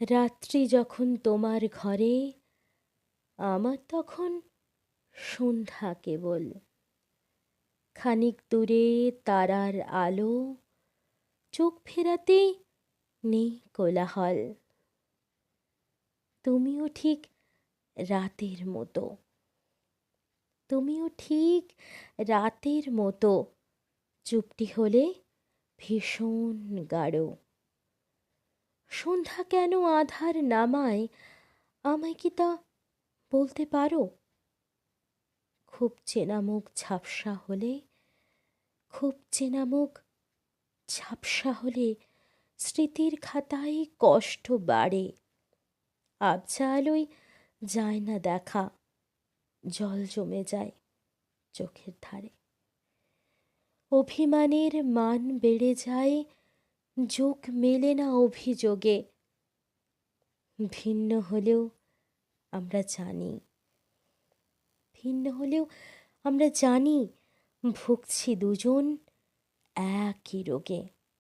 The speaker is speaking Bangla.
রাত্রি যখন তোমার ঘরে, আমার তখন সন্ধ্যা কেবল। খানিক দূরে তারার আলো, চোখ ফেরাতে নেই কোলাহল। তুমিও ঠিক রাতের মতো, তুমিও ঠিক রাতের মতো, চুপটি হলে ভীষণ গাঢ়। সন্ধ্যা কেন আধার নামায়, আমায় কি তা বলতে পারো? খুব চেনা মুখ ঝাপসা হলে, খুব চেনা মুখ ঝাপসা হলে স্মৃতির খাতায় কষ্ট বাড়ে। আবছা আলোয় যায় না দেখা, জল জমে যায় চোখের ধারে। অভিমানের মান বেড়ে যায়, যোগ মেলে না অভিযোগে। ভিন্ন হলেও আমরা জানি, ভিন্ন হলেও আমরা জানি, ভুগছি দুজন একই রোগে।